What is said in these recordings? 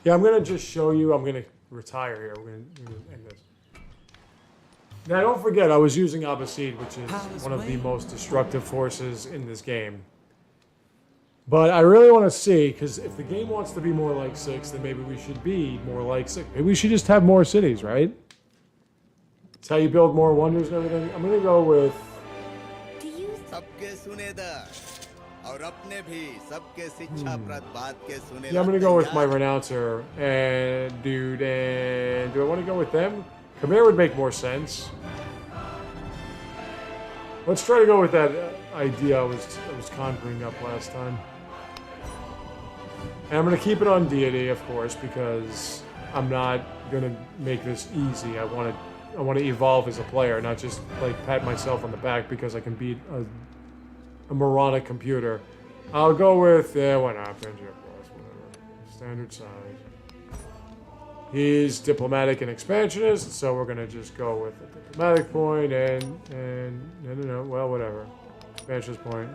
Yeah, I'm going to just show you. I'm going to retire here. We're going to end this. Now, don't forget, I was using Abbasid, which is one of the most destructive forces in this game. But I really want to see, because if the game wants to be more like 6, then maybe we should be more like 6. Maybe we should just have more cities, right? It's how you build more wonders and everything. I'm going to go with... Yeah, I'm going to go with my Renouncer. And do I want to go with them? Khmer would make more sense. Let's try to go with that idea I was conjuring up last time. And I'm going to keep it on deity, of course, because I'm not going to make this easy. I want to evolve as a player, not just like pat myself on the back because I can beat a moronic computer. I'll go with why not? Friendship plus, whatever. Standard size. He's diplomatic and expansionist, so we're going to just go with the diplomatic point and no, well, whatever. Expansionist point.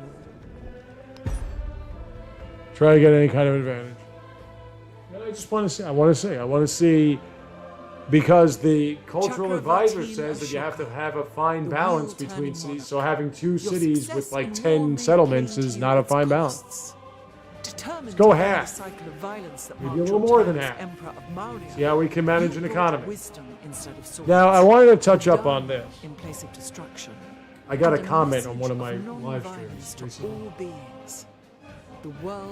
Try to get any kind of advantage. And I just want to see. I want to see, because the cultural advisor says that you have to have a fine balance between cities. So having 2 cities with like 10 settlements is not a fine balance. Let's go half. Maybe a little more than half. See how we can manage an economy. Now, I wanted to touch up on this. I got a comment on one of my live streams recently.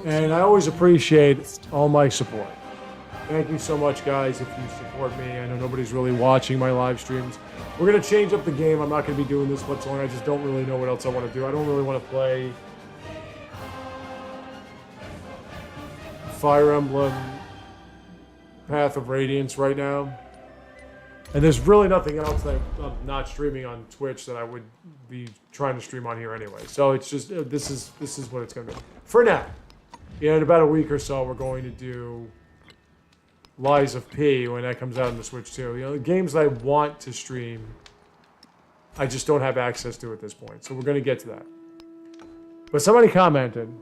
And I always appreciate all my support. Thank you so much, guys, if you support me. I know nobody's really watching my live streams. We're going to change up the game. I'm not going to be doing this much longer. I just don't really know what else I want to do. I don't really want to play Fire Emblem Path of Radiance right now. And there's really nothing else that I'm not streaming on Twitch that I would be trying to stream on here anyway. So it's just, this is what it's going to be. For now. In about a week or so, we're going to do Lies of P when that comes out on the Switch too. The games that I want to stream, I just don't have access to at this point. So we're going to get to that. But somebody commented,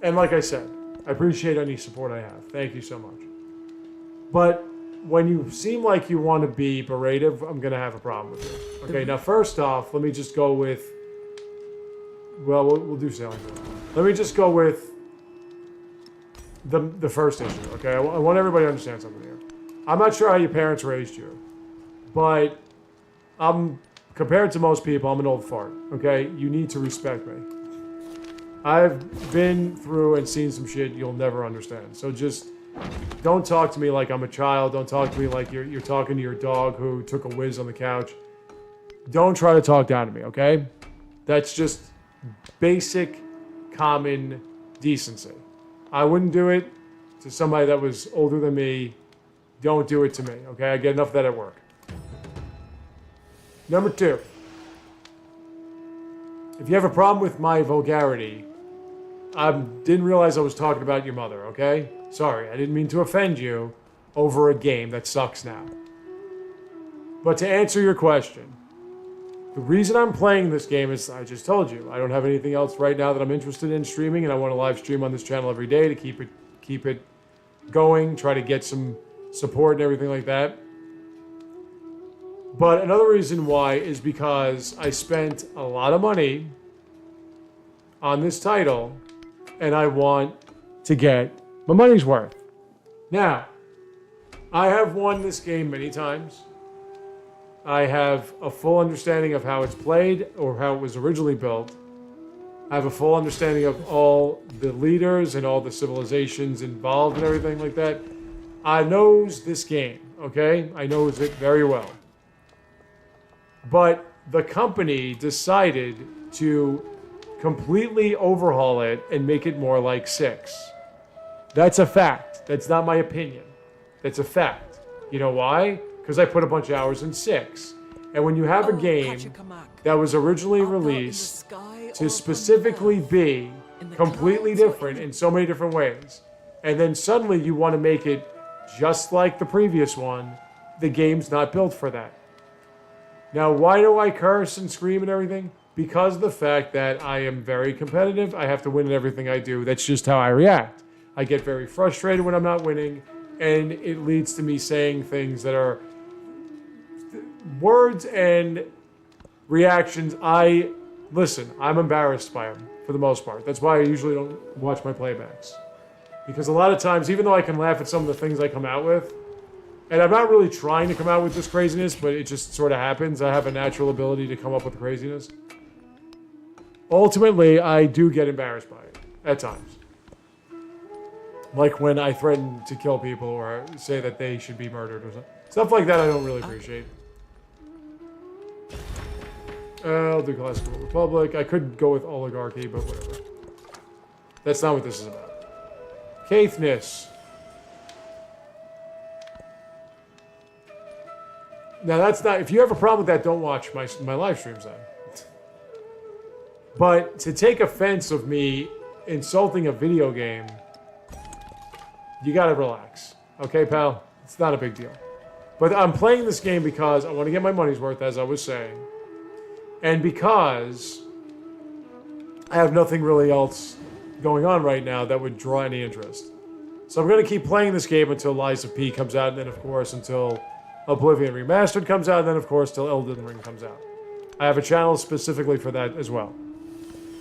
and like I said, I appreciate any support I have. Thank you so much. But when you seem like you want to be berative, I'm going to have a problem with it. Okay, now first off, let me just go with... Well, we'll do sailing. Let me just go with the first issue, okay? I want everybody to understand something here. I'm not sure how your parents raised you, but compared to most people, I'm an old fart, okay? You need to respect me. I've been through and seen some shit you'll never understand. So just don't talk to me like I'm a child. Don't talk to me like you're talking to your dog who took a whiz on the couch. Don't try to talk down to me, okay? That's just basic, common decency. I wouldn't do it to somebody that was older than me. Don't do it to me, okay? I get enough of that at work. Number 2. If you have a problem with my vulgarity, I didn't realize I was talking about your mother, okay? Sorry, I didn't mean to offend you over a game that sucks now. But to answer your question, the reason I'm playing this game is, I just told you, I don't have anything else right now that I'm interested in streaming, and I want to live stream on this channel every day to keep it going, try to get some support and everything like that. But another reason why is because I spent a lot of money on this title, and I want to get my money's worth. Now, I have won this game many times. I have a full understanding of how it's played or how it was originally built. I have a full understanding of all the leaders and all the civilizations involved and everything like that. I knows this game, okay? I knows it very well. But the company decided to completely overhaul it and make it more like 6. That's a fact. That's not my opinion. That's a fact. You know why? Because I put a bunch of hours in 6. And when you have a game that was originally released to specifically be completely different in so many different ways, and then suddenly you want to make it just like the previous one, the game's not built for that. Now, why do I curse and scream and everything? Because of the fact that I am very competitive. I have to win in everything I do. That's just how I react. I get very frustrated when I'm not winning, and it leads to me saying things that are words and reactions. Listen, I'm embarrassed by them for the most part. That's why I usually don't watch my playbacks. Because a lot of times, even though I can laugh at some of the things I come out with, and I'm not really trying to come out with this craziness, but it just sort of happens. I have a natural ability to come up with craziness. Ultimately, I do get embarrassed by it at times. Like when I threaten to kill people or say that they should be murdered or something. Stuff like that I don't really appreciate. I'll do Classical Republic. I could go with Oligarchy, but whatever. That's not what this is about. Caithness. Now that's not... If you have a problem with that, don't watch my live streams then. But to take offense of me insulting a video game, you gotta relax. Okay, pal? It's not a big deal. But I'm playing this game because I want to get my money's worth, as I was saying. And because I have nothing really else going on right now that would draw any interest. So I'm going to keep playing this game until Lies of P comes out, and then, of course, until Oblivion Remastered comes out, and then, of course, till Elden Ring comes out. I have a channel specifically for that as well.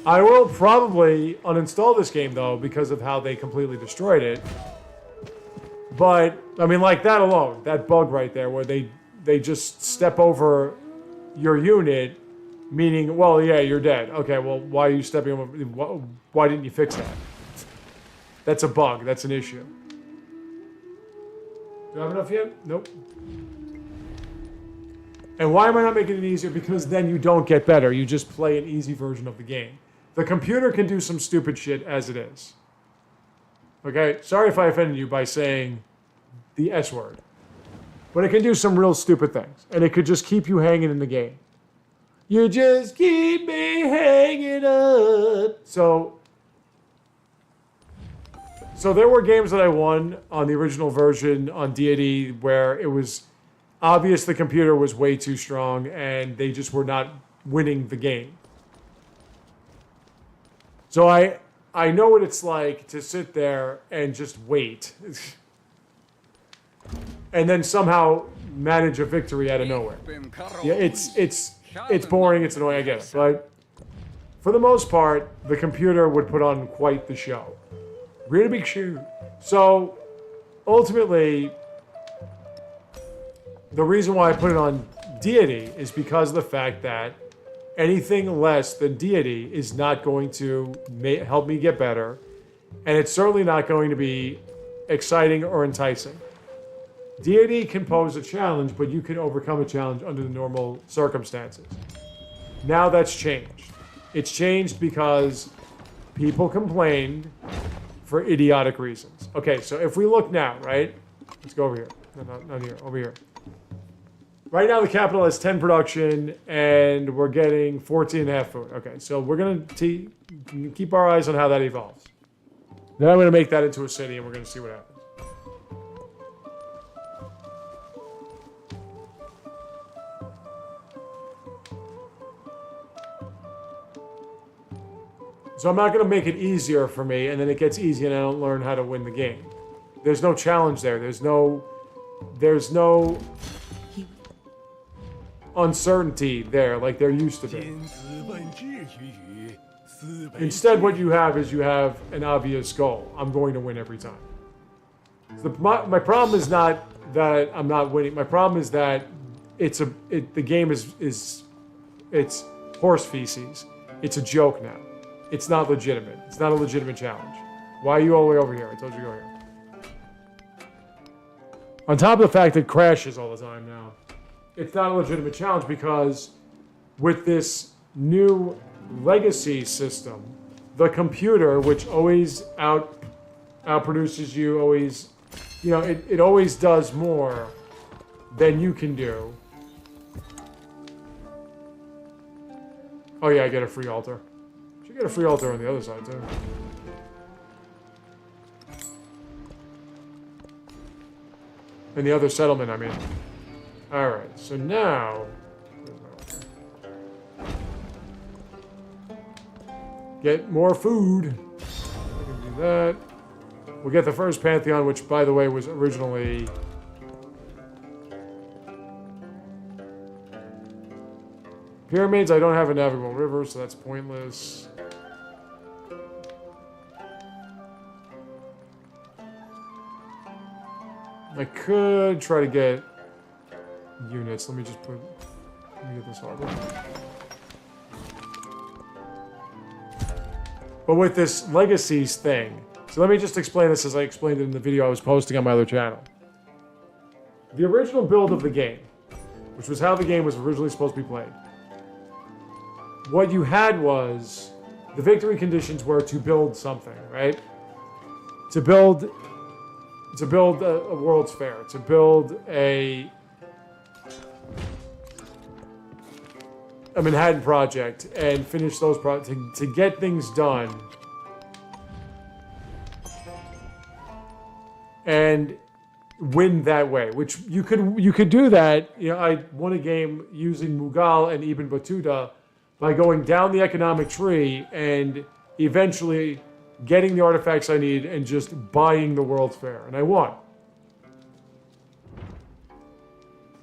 I will probably uninstall this game, though, because of how they completely destroyed it. But, I mean, like that alone, that bug right there, where they just step over your unit, meaning, well, yeah, you're dead. Okay, well, why are you stepping over? Why didn't you fix that? That's a bug. That's an issue. Do I have enough yet? Nope. And why am I not making it easier? Because then you don't get better. You just play an easy version of the game. The computer can do some stupid shit as it is. Okay? Sorry if I offended you by saying the S word. But it can do some real stupid things. And it could just keep you hanging in the game. You just keep me hanging up. So there were games that I won on the original version on Deity where it was obvious the computer was way too strong and they just were not winning the game. So I know what it's like to sit there and just wait. And then somehow manage a victory out of nowhere. Yeah, it's boring, it's annoying, I get it. But for the most part, the computer would put on quite the show. Really big show. So, ultimately, the reason why I put it on Deity is because of the fact that anything less than Deity is not going to help me get better, and it's certainly not going to be exciting or enticing. Deity can pose a challenge, but you can overcome a challenge under the normal circumstances. Now that's changed. It's changed because people complained for idiotic reasons. Okay, so if we look now, right? Let's go over here. No, not here, over here. Right now the capital has 10 production, and we're getting 14.5 food. Okay, so we're going to keep our eyes on how that evolves. Then I'm going to make that into a city, and we're going to see what happens. So I'm not going to make it easier for me, and then it gets easy and I don't learn how to win the game. There's no challenge there. There's no uncertainty there like there used to be. Instead, what you have is you have an obvious goal. I'm going to win every time. My problem is not that I'm not winning. My problem is that the game is horse feces. It's a joke now. It's not legitimate. It's not a legitimate challenge. Why are you all the way over here? I told you to go here. On top of the fact that it crashes all the time now, it's not a legitimate challenge because with this new legacy system, the computer, which always outproduces you, always, you know, it always does more than you can do. Oh yeah, I get a free altar. Get a free altar on the other side, too. And the other settlement, I mean. Alright, so now... Get more food. I can do that. We'll get the first Pantheon, which, by the way, was originally... Pyramids, I don't have a navigable river, so that's pointless. I could try to get units. Let me just put... Let me get this harbor. But with this legacies thing, so let me just explain this as I explained it in the video I was posting on my other channel. The original build of the game, which was how the game was originally supposed to be played, what you had was the victory conditions were to build something, right? To build a World's Fair, to build a Manhattan Project and finish those projects, to get things done and win that way, which you could do that. You know, I won a game using Mughal and Ibn Battuta by going down the economic tree and eventually getting the artifacts I need and just buying the World's Fair, and I won.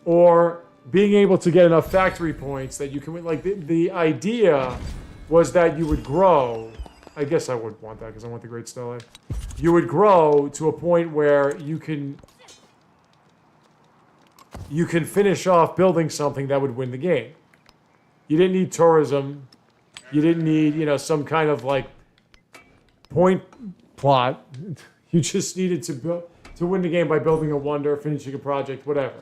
Or being able to get enough factory points that you can win. Like, the idea was that you would grow. I guess I would want that because I want the Great Stele. You would grow to a point where you can finish off building something that would win the game. You didn't need tourism. You didn't need, some kind of like point plot. You just needed to win the game by building a wonder, finishing a project, whatever.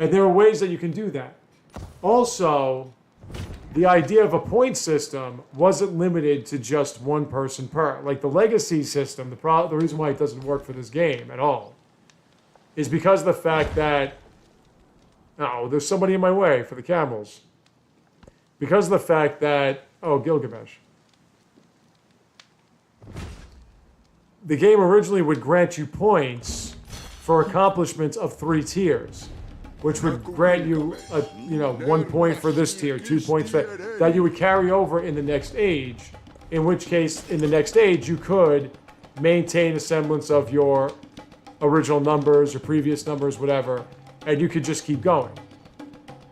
And there are ways that you can do that. Also, the idea of a point system wasn't limited to just one person per. Like the legacy system, the reason why it doesn't work for this game at all is because of the fact that, there's somebody in my way for the camels. Because of the fact that, Gilgamesh. The game originally would grant you points for accomplishments of 3 tiers, which would grant you, 1 point for this tier, 2 points for that you would carry over in the next age, in which case, in the next age, you could maintain a semblance of your original numbers, your previous numbers, whatever, and you could just keep going.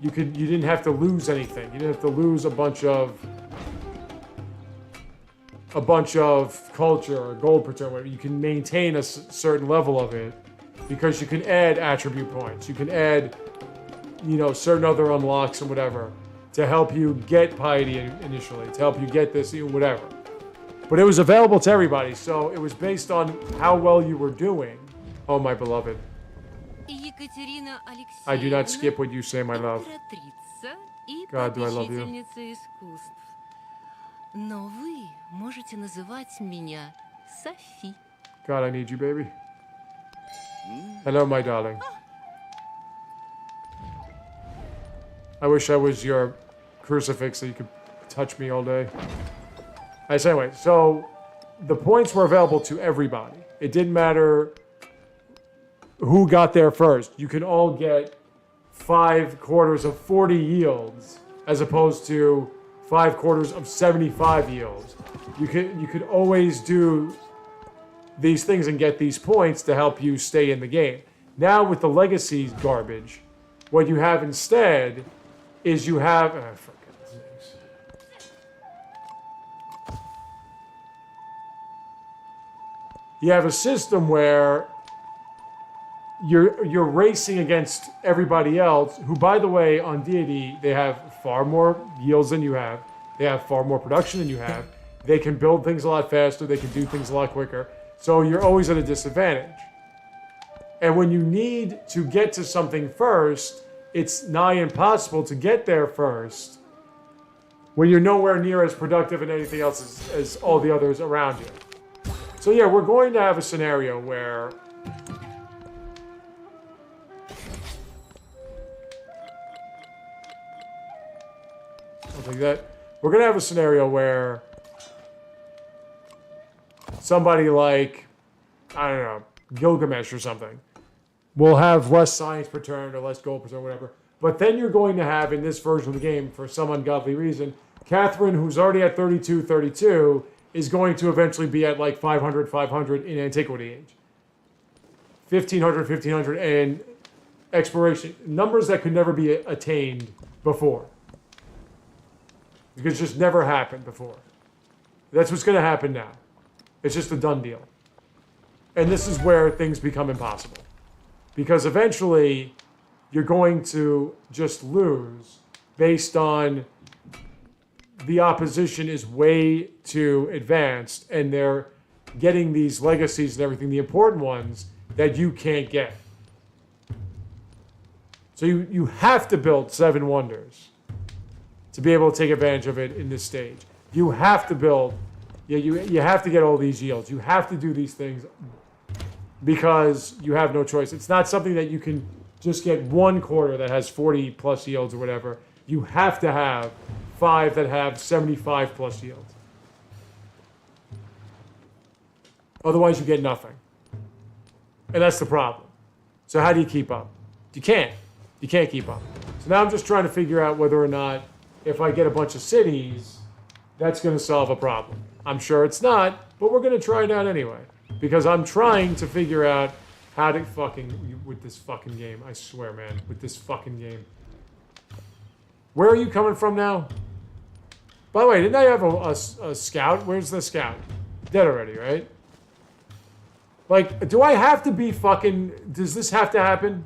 You didn't have to lose anything. You didn't have to lose a bunch of culture or gold per turn, whatever. You can maintain a certain level of it because you can add attribute points. You can add, certain other unlocks and whatever to help you get piety initially, to help you get this, whatever. But it was available to everybody, so it was based on how well you were doing. Oh, my beloved. I do not skip what you say, my love. God, do I love you. God, I need you, baby. Hello, my darling. I wish I was your crucifix so you could touch me all day. Anyway, so the points were available to everybody. It didn't matter who got there first. You can all get 5 quarters of 40 yields as opposed to 5 quarters of 75 yields. You could always do these things and get these points to help you stay in the game. Now with the legacy garbage, what you have instead is you have... for God's sakes. You have a system where you're racing against everybody else, who, by the way, on Deity, they have far more yields than you have. They have far more production than you have. They can build things a lot faster. They can do things a lot quicker. So you're always at a disadvantage. And when you need to get to something first, it's nigh impossible to get there first when you're nowhere near as productive in anything else as all the others around you. So yeah, we're going to have a scenario where like that. We're going to have a scenario where somebody like, I don't know, Gilgamesh or something will have less science per turn or less gold per turn, whatever. But then you're going to have, in this version of the game, for some ungodly reason, Catherine, who's already at 32, is going to eventually be at like 500, 500 in Antiquity Age. 1500, 1500, and exploration. Numbers that could never be attained before. Because it just never happened before. That's what's going to happen now. It's just a done deal. And this is where things become impossible. Because eventually, you're going to just lose based on the opposition is way too advanced and they're getting these legacies and everything, the important ones, that you can't get. So you have to build 7 wonders to be able to take advantage of it in this stage. You have to build, you have to get all these yields. You have to do these things because you have no choice. It's not something that you can just get one quarter that has 40 plus yields or whatever. You have to have 5 that have 75 plus yields. Otherwise, you get nothing. And that's the problem. So how do you keep up? You can't. You can't keep up. So now I'm just trying to figure out whether or not if I get a bunch of cities, that's going to solve a problem. I'm sure it's not, but we're going to try it out anyway. Because I'm trying to figure out how to fucking, with this fucking game. I swear, man, with this fucking game. Where are you coming from now? By the way, didn't I have a scout? Where's the scout? Dead already, right? Like, do I have to be fucking... Does this have to happen?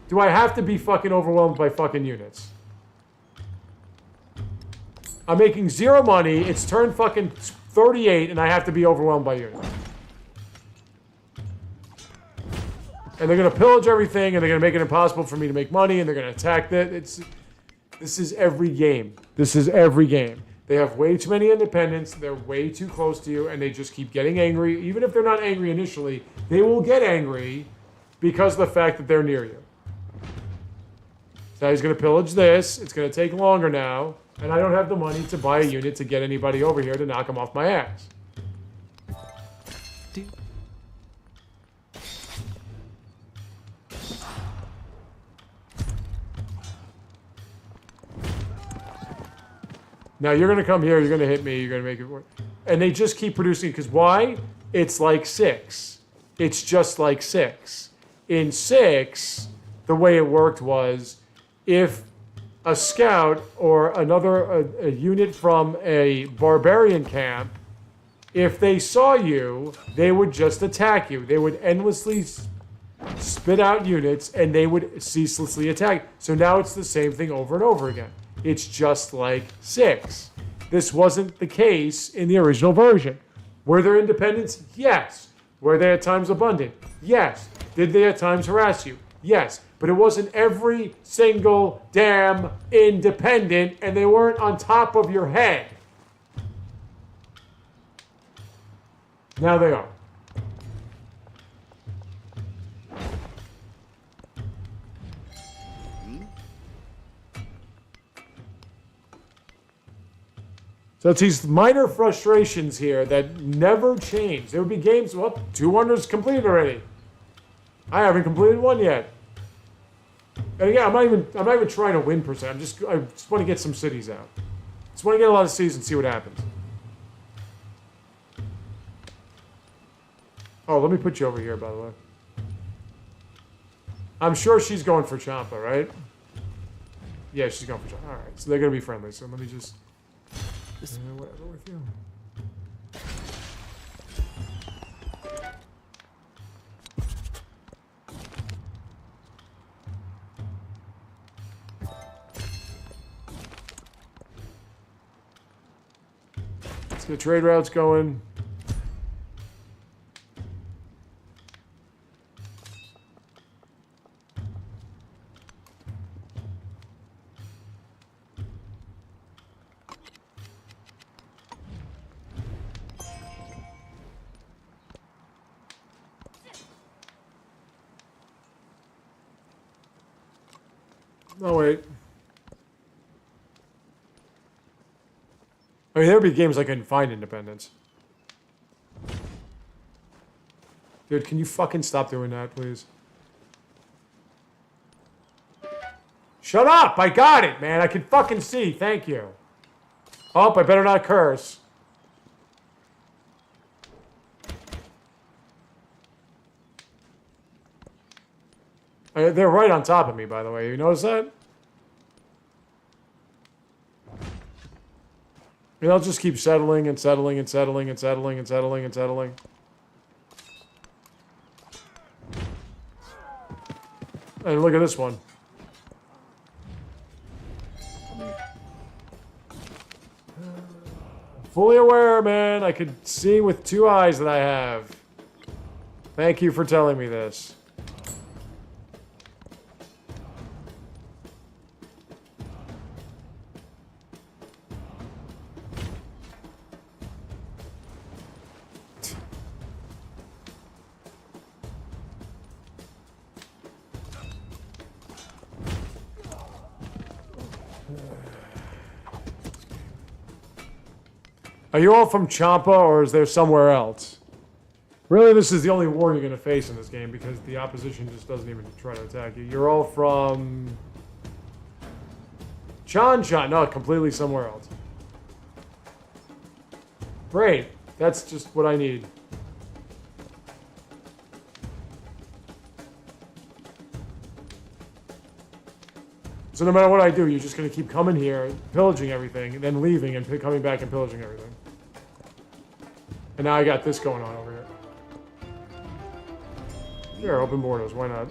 Do I have to be fucking overwhelmed by fucking units? I'm making 0 money. It's turn fucking 38, and I have to be overwhelmed by units. And they're going to pillage everything, and they're going to make it impossible for me to make money, and they're going to attack that. This is every game. This is every game. They have way too many independents. They're way too close to you, and they just keep getting angry. Even if they're not angry initially, they will get angry because of the fact that they're near you. So he's going to pillage this. It's going to take longer now, and I don't have the money to buy a unit to get anybody over here to knock them off my ass. Now you're going to come here, you're going to hit me, you're going to make it work. And they just keep producing, because why? It's like 6. It's just like 6. In 6, the way it worked was, if a scout or a unit from a barbarian camp, if they saw you, they would just attack you. They would endlessly spit out units, and they would ceaselessly attack. So now it's the same thing over and over again. It's just like 6. This wasn't the case in the original version. Were there independents? Yes. Were they at times abundant? Yes. Did they at times harass you? Yes. But it wasn't every single damn independent, and they weren't on top of your head. Now they are. So it's these minor frustrations here that never change. There would be games, well, 2 wonders completed already. I haven't completed 1 yet. And again, I'm not even trying to win per se. I just want to get some cities out. Just want to get a lot of cities and see what happens. Oh, let me put you over here, by the way. I'm sure she's going for Champa, right? Yeah, she's going for Champa. All right, so they're going to be friendly. So let me just... whatever with you. Let's get trade routes going. Oh, wait. I mean, there would be games I couldn't find independence. Dude, can you fucking stop doing that, please? Shut up! I got it, man. I can fucking see. Thank you. Oh, I better not curse. They're right on top of me, by the way. You notice that? And I'll just keep settling and settling and settling and settling and settling and settling. And look at this one. Fully aware, man. I could see with 2 eyes that I have. Thank you for telling me this. Are you all from Champa, or is there somewhere else? Really, this is the only war you're going to face in this game, because the opposition just doesn't even try to attack you. You're all from... Chan. No, completely somewhere else. Great. That's just what I need. So no matter what I do, you're just going to keep coming here, pillaging everything, and then leaving and coming back and pillaging everything. And now I got this going on over here. Here, open borders. Why not?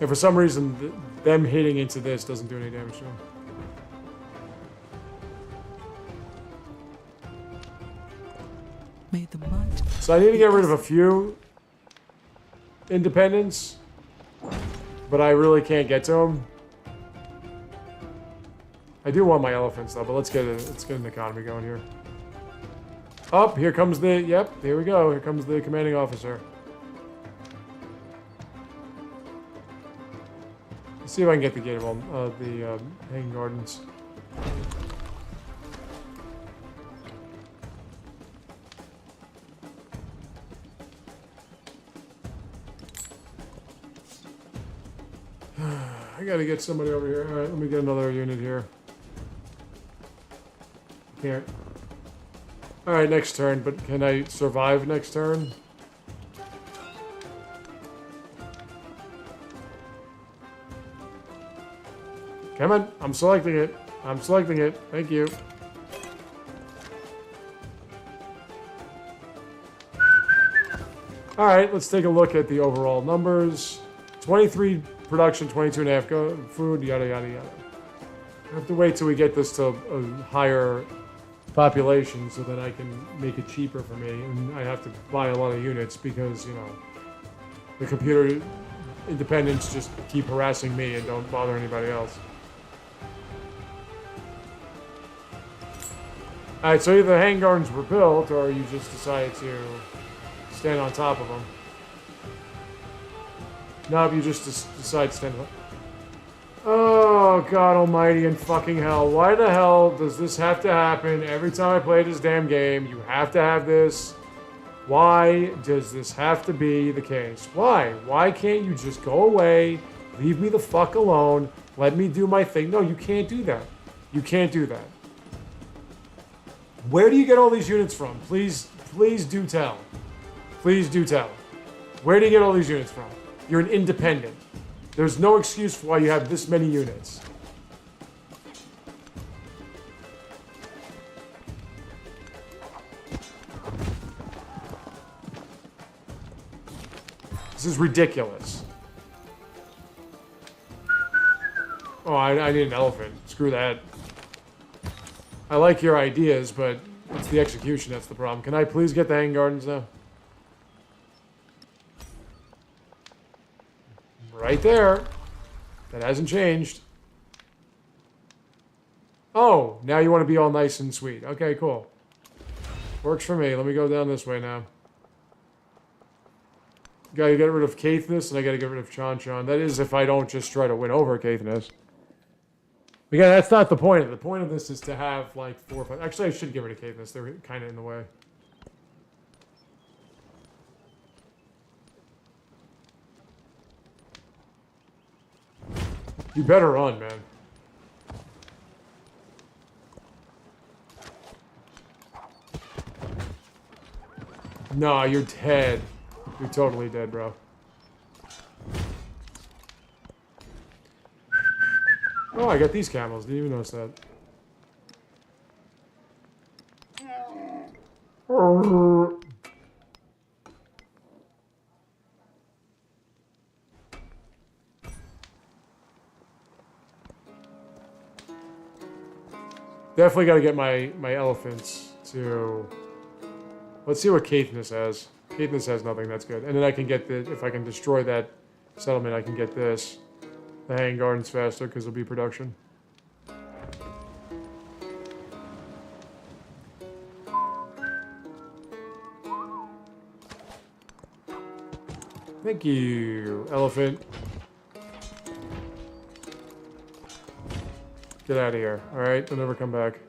And for some reason, them hitting into this doesn't do any damage to them. May the might. So I need to get rid of a few independents, but I really can't get to them. I do want my elephants though, but let's get an economy going here. Up, here comes the, yep, here we go. Here comes the commanding officer. Let's see if I can get the gate of the hanging gardens. I gotta get somebody over here. Alright, let me get another unit here. Can't. Alright, next turn, but can I survive next turn? Come on, I'm selecting it. I'm selecting it. Thank you. Alright, let's take a look at the overall numbers. 23 production, 22 and a half food, yada yada yada. I have to wait till we get this to a higher population so that I can make it cheaper for me. And I have to buy a lot of units because, you know, the computer independents just keep harassing me and don't bother anybody else. Alright, so either the hang gardens were built or you just decided to stand on top of them. No, you just decide to stand up. Oh, God almighty and fucking hell. Why the hell does this have to happen every time I play this damn game? You have to have this. Why does this have to be the case? Why? Why can't you just go away, leave me the fuck alone, let me do my thing? No, you can't do that. You can't do that. Where do you get all these units from? Please do tell. Please do tell. Where do you get all these units from? You're an independent. There's no excuse for why you have this many units. This is ridiculous. Oh, I need an elephant. Screw that. I like your ideas, but it's the execution that's the problem. Can I please get the hang gardens now? Right there. That hasn't changed. Oh, now you want to be all nice and sweet. Okay, cool. Works for me. Let me go down this way now. Gotta get rid of Caithness, and I gotta get rid of Chan. That is if I don't just try to win over Caithness. Again, that's not the point of it. The point of this is to have like 4 or 5... Actually, I should get rid of Caithness. They're kind of in the way. You better run, man. Nah, you're dead. You're totally dead, bro. Oh, I got these camels. Didn't even notice that. Definitely got to get my elephants to... Let's see what Caithness has. Caithness has nothing, that's good. And then I can get the... If I can destroy that settlement, I can get this. The hanging gardens faster, because it'll be production. Thank you, elephant. Get out of here. Alright, they'll never come back.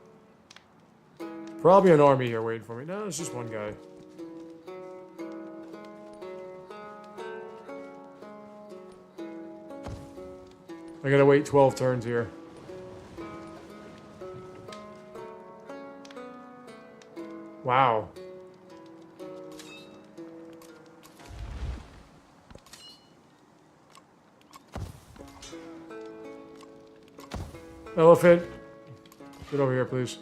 Probably an army here waiting for me. No, it's just one guy. I gotta wait 12 turns here. Wow. Elephant, get over here, please.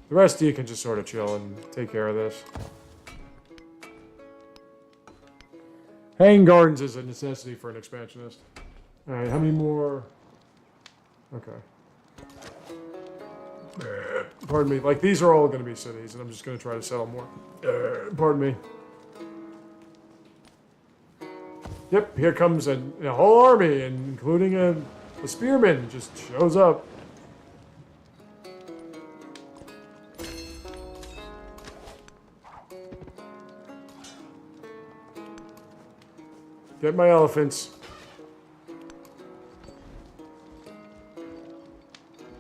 The rest of you can just sort of chill and take care of this. Hanging gardens is a necessity for an expansionist. Alright, how many more? Okay. Pardon me. Like, these are all going to be cities, and I'm just going to try to settle more. Pardon me. Yep, here comes a whole army, including a spearman just shows up. Get my elephants.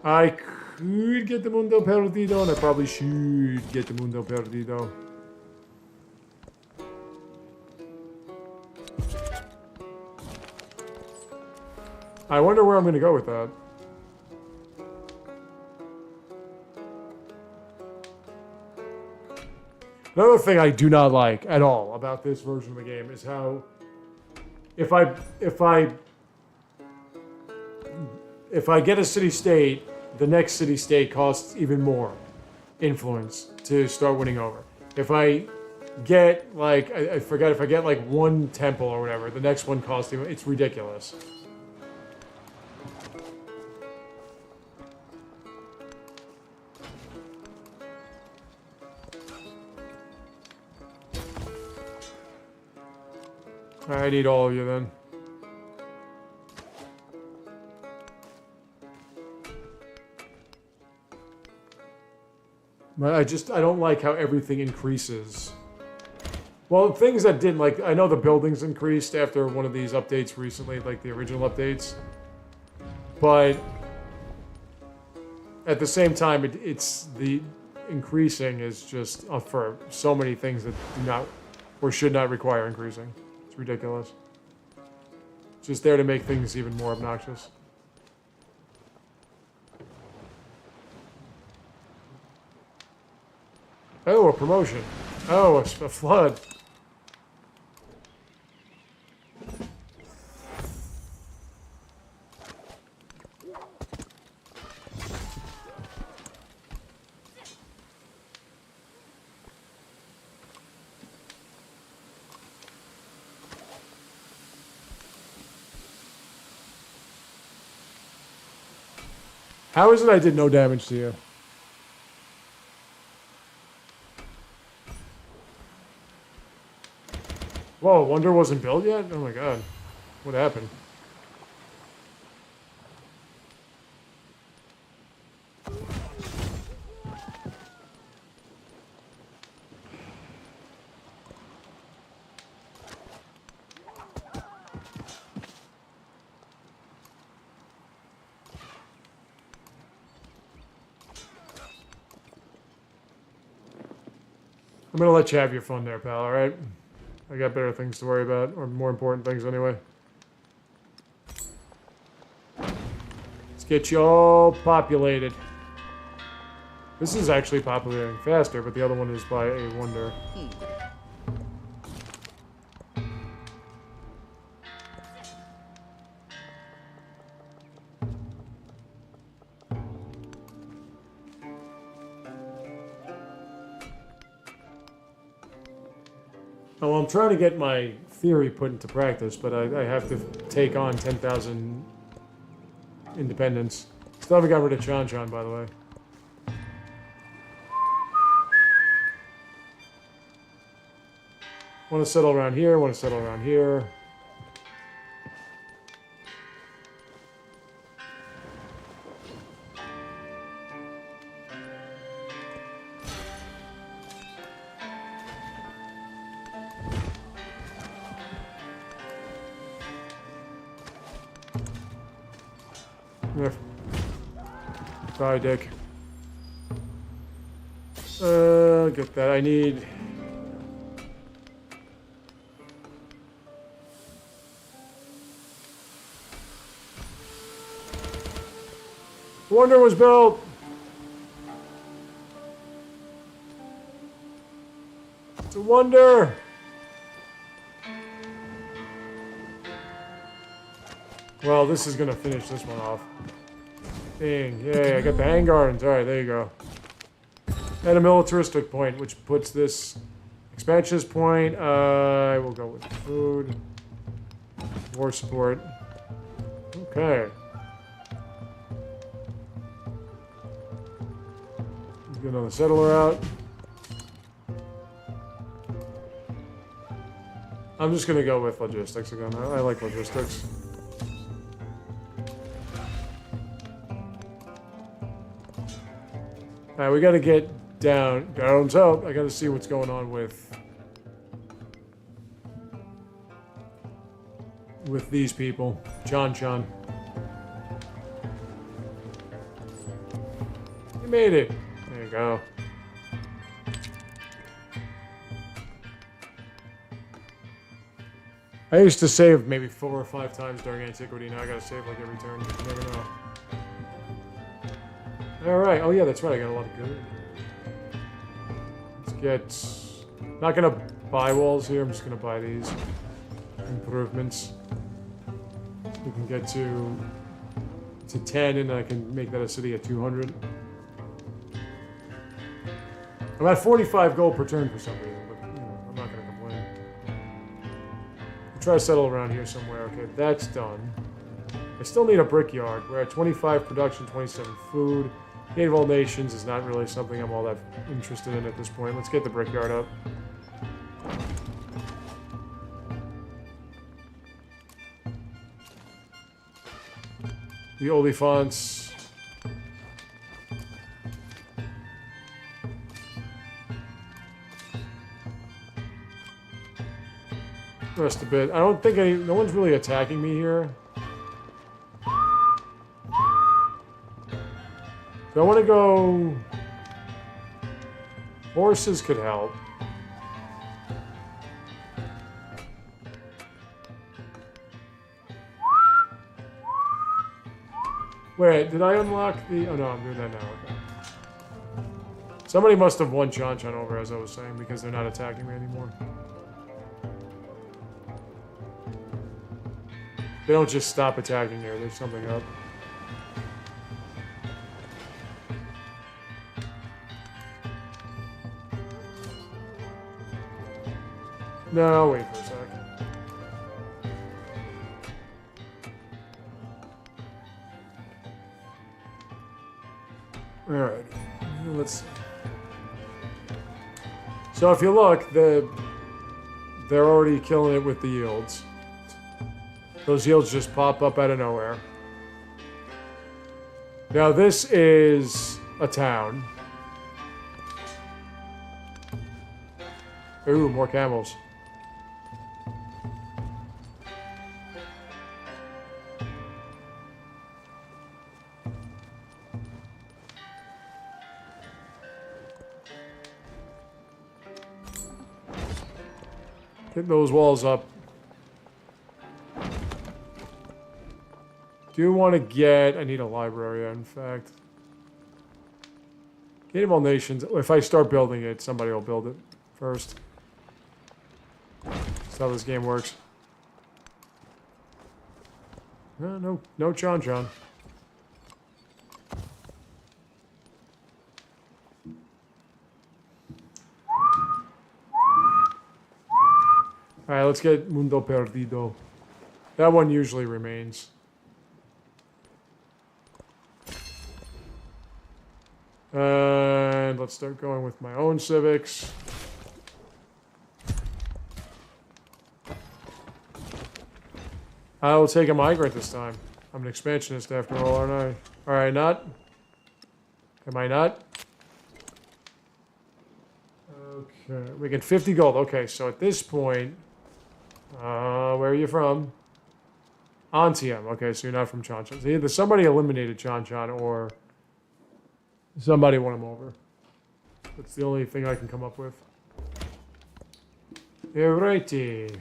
I could get the Mundo Perdido, and I probably should get the Mundo Perdido. I wonder where I'm going to go with that. Another thing I do not like at all about this version of the game is how if I get a city-state, the next city-state costs even more influence to start winning over. If I get, like, I forget, if I get, like, one temple or whatever, the next one costs even, it's ridiculous. I need all of you then. But I don't like how everything increases. Well, things that didn't, like, I know the buildings increased after one of these updates recently, like the original updates. But at the same time, it's the increasing is just for so many things that do not or should not require increasing. It's ridiculous. It's just there to make things even more obnoxious. Oh, a promotion. Oh, a flood. How is it I did no damage to you? Whoa, Wonder wasn't built yet? Oh my god. What happened? I'm gonna let you have your fun there, pal, alright? I got better things to worry about, or more important things anyway. get you all populated. This is actually populating faster, but the other one is by a wonder. Oh, well, I'm trying to get my theory put into practice, but I have to take on 10,000 independence. Still haven't got rid of Chan Chan, by the way. Want to settle around here, want to settle around here. Bye, Dick. Get that. I need... Wonder was built! It's a wonder! Well, this is gonna finish this one off. Dang, yay, I got the hang gardens. Alright, there you go. And a militaristic point, which puts this expansionist point. I will go with food. War support. Okay. Let's get another settler out. I'm just gonna go with logistics again. I like logistics. Alright, we gotta get down. Down's out. I gotta see what's going on with these people. Chan Chan. You made it. There you go. I used to save maybe 4 or 5 times during Antiquity. Now I gotta save like every turn. You never know. Alright, oh yeah, that's right, I got a lot of good. Let's get... Not gonna buy walls here, I'm just gonna buy these improvements. We can get to 10 and I can make that a city at 200. I'm at 45 gold per turn for some reason, but you know, I'm not gonna complain. I'll try to settle around here somewhere. Okay, that's done. I still need a brickyard. We're at 25 production, 27 food. Gate of All Nations is not really something I'm all that interested in at this point. Let's get the brickyard up. The Olifants. Rest a bit. I don't think no one's really attacking me here. Do I want to go... Horses could help. Wait, did I unlock the... Oh no, I'm doing that now, okay. Somebody must have won Chan Chan over, as I was saying, because they're not attacking me anymore. They don't just stop attacking here, there's something up. No, wait for a sec. Alright, let's see. So if you look, they're already killing it with the yields. Those yields just pop up out of nowhere. Now this is a town. Ooh, more camels. Get those walls up. do want to get... I need a library, in fact. Gate of all nations. If I start building it, somebody will build it first. That's how this game works. No John. Alright, let's get Mundo Perdido. That one usually remains. And let's start going with my own civics. I will take a migrant this time. I'm an expansionist after all, aren't I? Alright, not. Am I not? Okay, we get 50 gold. Okay, so at this point, where are you from? Antium. Okay, so you're not from Chanchan. So either somebody eliminated Chanchan or somebody won him over. That's the only thing I can come up with. Alrighty.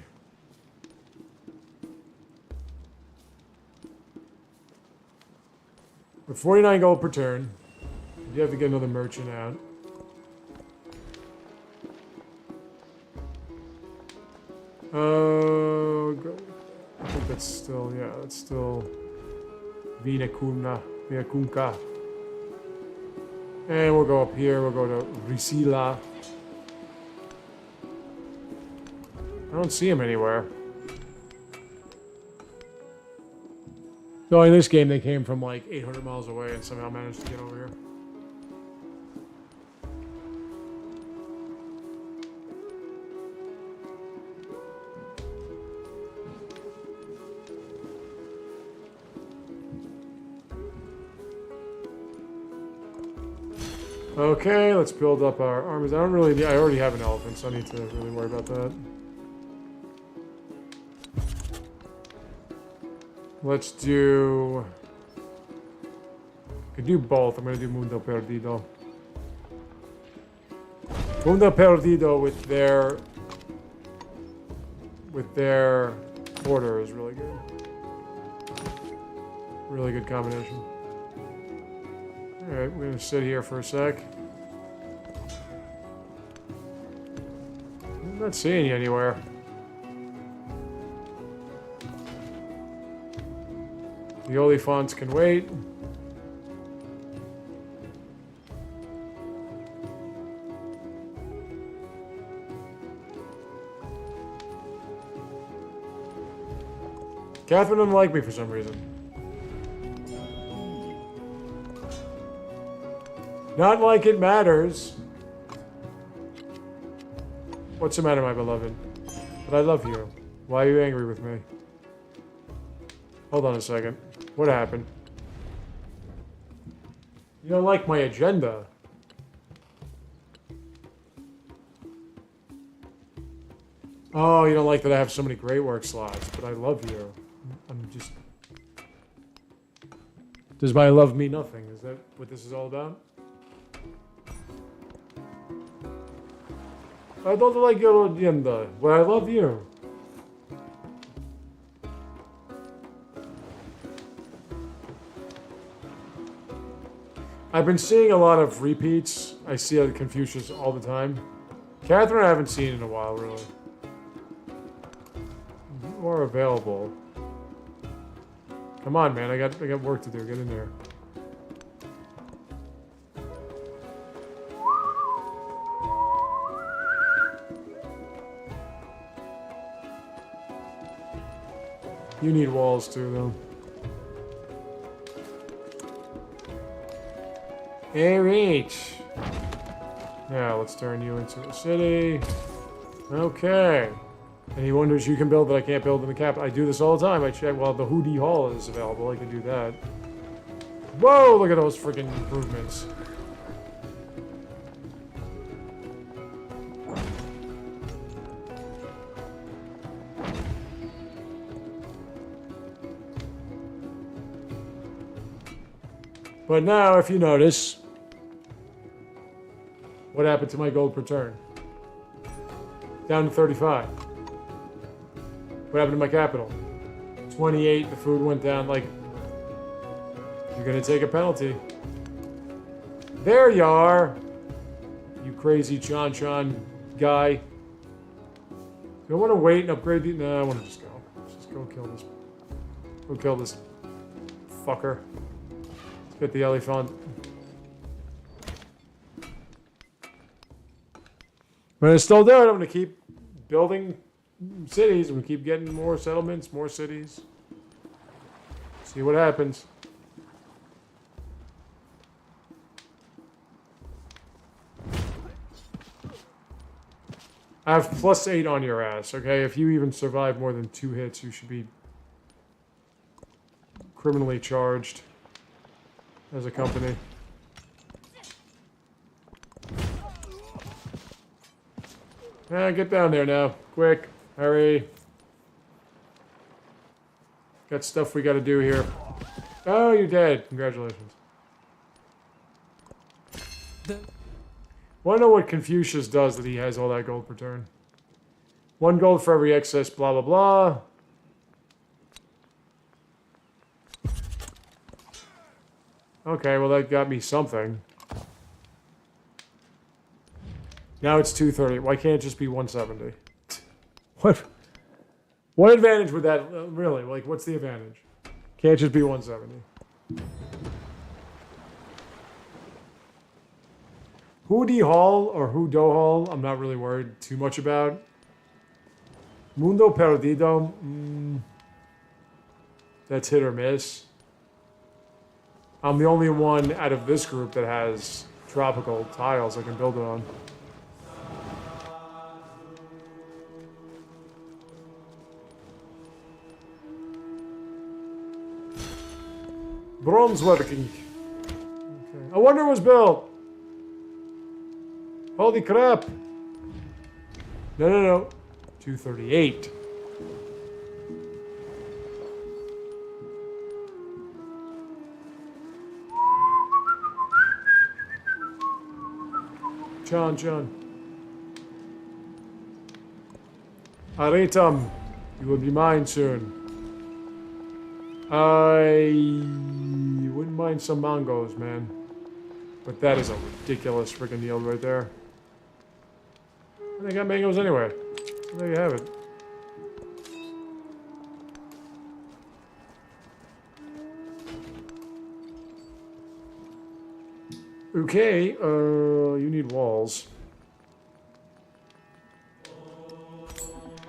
With 49 gold per turn, you have to get another merchant out. I think that's still, yeah, that's still Viacunca. And we'll go up here, we'll go to Risila. I don't see him anywhere. So in this game, they came from like 800 miles away and somehow managed to get over here. Okay, let's build up our armies. I already have an elephant, so I need to really worry about that. Let's do... I could do both. I'm going to do Mundo Perdido. Mundo Perdido with their border is really good. Really good combination. Alright, we're going to sit here for a sec. I'm not seeing you anywhere. The Oliphants can wait. Catherine doesn't like me for some reason. Not like it matters. What's the matter, my beloved? But I love you. Why are you angry with me? Hold on a second. What happened? You don't like my agenda. Oh, you don't like that I have so many great work slots, but I love you. I'm just... Does my love mean nothing? Is that what this is all about? I don't like your agenda, but I love you. I've been seeing a lot of repeats. I see Confucius all the time. Catherine I haven't seen in a while, really. You are available. Come on, man. I got work to do. Get in there. You need walls too, though. Alright. Now, let's turn you into a city. Okay. And he wonders you can build that I can't build in the capital. I do this all the time. I check, well, the Hoodie Hall is available. I can do that. Whoa, look at those freaking improvements. But now, if you notice, what happened to my gold per turn? Down to 35. What happened to my capital? 28, the food went down, like, You're gonna take a penalty. There you are. You crazy Chan guy. Do I want to wait and upgrade the... No, I want to just go. Just go kill this. Go kill this fucker. Let's get the elephant. But I still do it. I'm going to keep building cities. I'm going to keep getting more settlements, more cities. See what happens. I have +8 on your ass, okay? If you even survive more than 2 hits, you should be criminally charged as a company. Get down there now. Quick. Hurry. Got stuff we gotta do here. Oh, you're dead. Congratulations. Want to know what Confucius does that he has all that gold per turn? 1 gold for every excess, blah, blah, blah. Okay, well that got me something. Now it's 230. Why can't it just be 170? What advantage would that... really, like, what's the advantage? Can't it just be 170? Hoodie Hall or Hudo Hall, I'm not really worried too much about. Mundo Perdido, that's hit or miss. I'm the only one out of this group that has tropical tiles I can build it on. Bronze working. Okay. A wonder was built. Holy crap. No. 238. John. Aritam, you will be mine soon. I wouldn't mind some mangoes, man. But that is a ridiculous freaking yield right there. They got mangoes anyway. So there you have it. Okay, you need walls.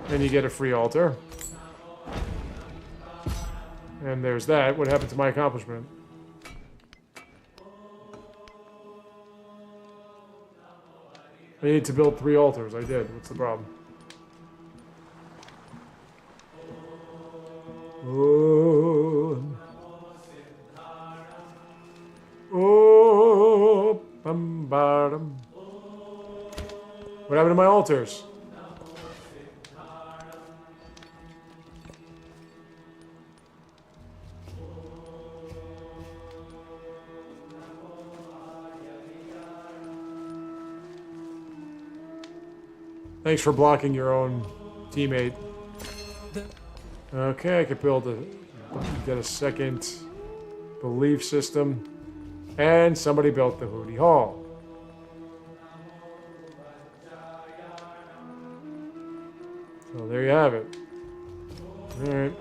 And you get a free altar. And there's that. What happened to my accomplishment? I need to build 3 altars. I did. What's the problem? What happened to my altars? Thanks for blocking your own teammate. Okay, I could get a second belief system. And somebody built the Hootie Hall. So there you have it. Alright.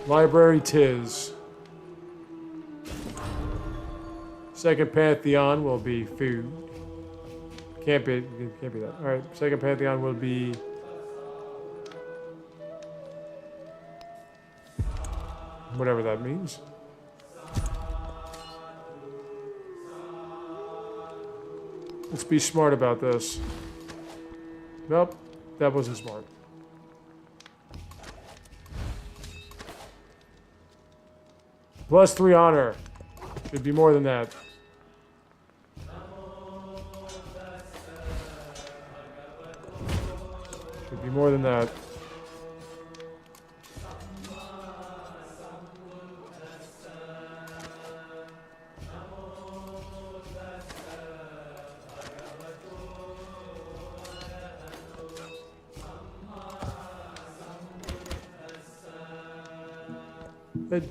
Library Tiz. Second Pantheon will be food. Can't be that. Alright, second Pantheon will be... whatever that means. Let's be smart about this. Nope, that wasn't smart. +3 honor. Should be more than that. Should be more than that.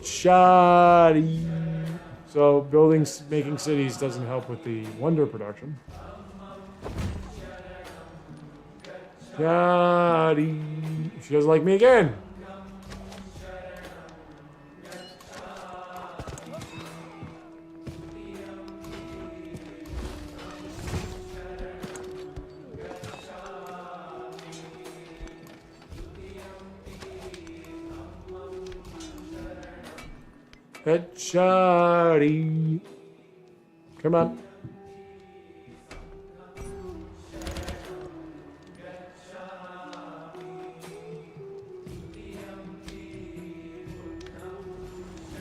Shoddy. So buildings, making cities doesn't help with the wonder production. Shoddy. She doesn't like me again. Shoddy. Come on.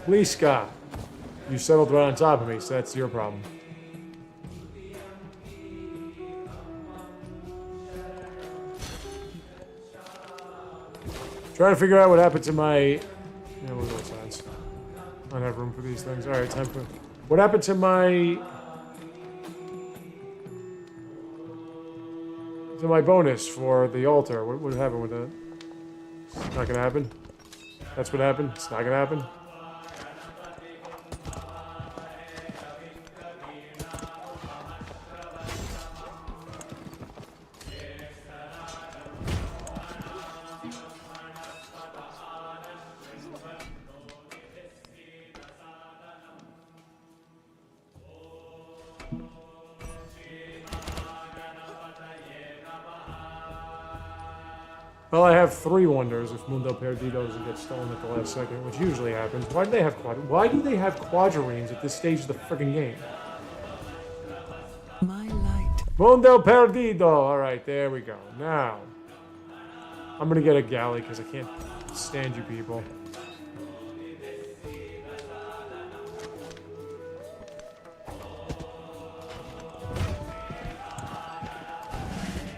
Please, Scott. You settled right on top of me, so that's your problem. Trying to figure out what happened to my... Yeah, we'll go with science. I don't have room for these things. Alright, time for... What happened to my... To my bonus for the altar? What happened with that? It's not gonna happen. That's what happened. It's not gonna happen. Well, I have 3 wonders if Mundo Perdido doesn't get stolen at the last second, which usually happens. Why do they have quadrirenes at this stage of the friggin' game? My light. Mundo Perdido! Alright, there we go. Now, I'm gonna get a galley because I can't stand you people.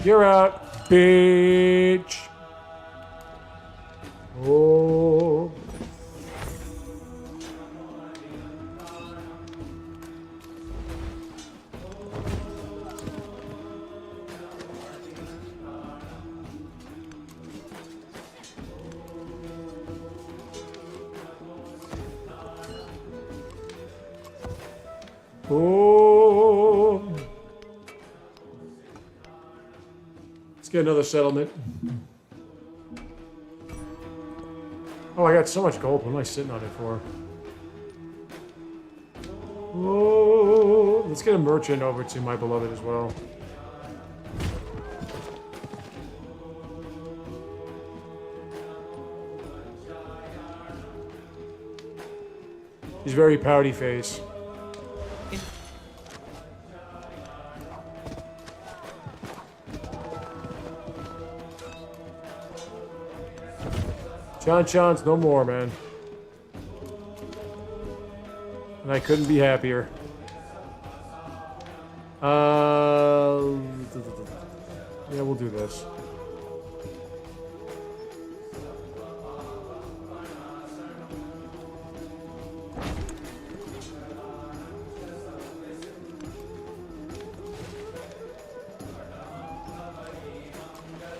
You're out, bitch! Oh. Oh. Let's get another settlement. Oh, I got so much gold. What am I sitting on it for? Oh, let's get a merchant over to my beloved as well. He's very pouty face. Chance, no more, man. And I couldn't be happier. Yeah, we'll do this.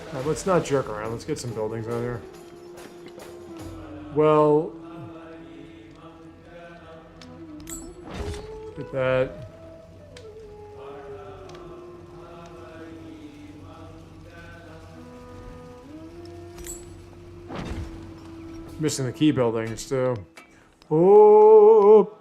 Alright, let's not jerk around. Let's get some buildings out here. Well, get that. Missing the key buildings too. Oh.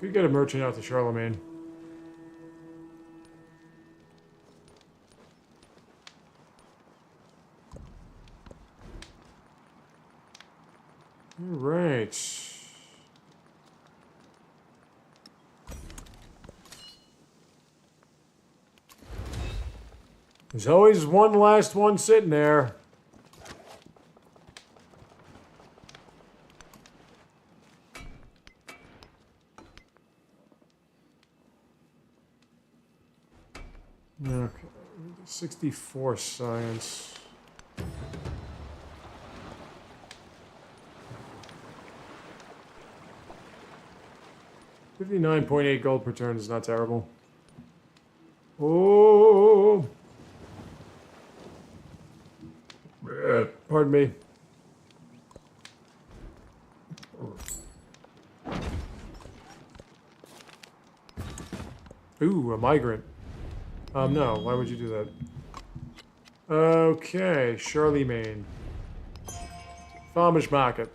Could get a merchant out to Charlemagne. All right. There's always one last one sitting there. Okay. 64 science. 59.8 gold per turn is not terrible. Oh. Pardon me. Ooh, a migrant. No, why would you do that? Okay, Charlemagne. Farmers market.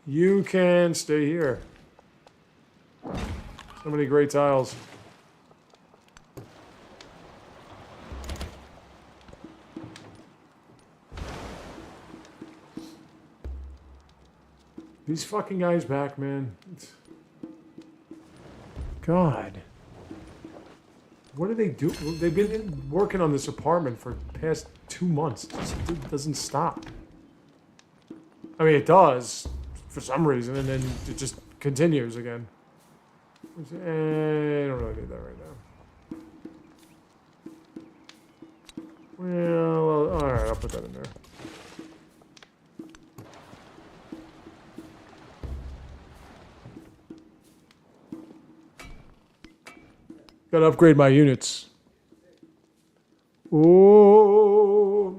You can stay here. So many great tiles. These fucking guys back, man. God. What do they do? They've been working on this apartment for the past 2 months. It doesn't stop. I mean, it does for some reason, and then it just continues again. I don't really need that right now. Well, alright, I'll put that in there. Gotta upgrade my units. Ooh.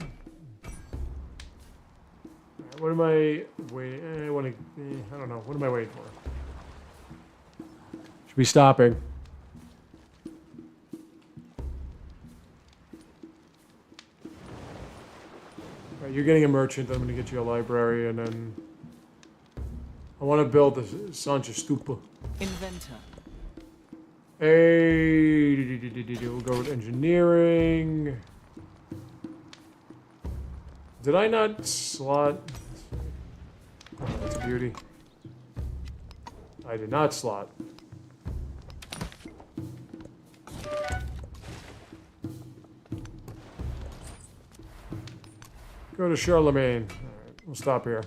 What am I waiting? I don't know. What am I waiting for? Should be stopping. Right, you're getting a merchant. I'm gonna get you a library, and then I want to build the Sancha Stupa. Inventor. Hey, we'll go with engineering. Did I not slot? Oh, that's a beauty. I did not slot. Go to Charlemagne. All right, we'll stop here.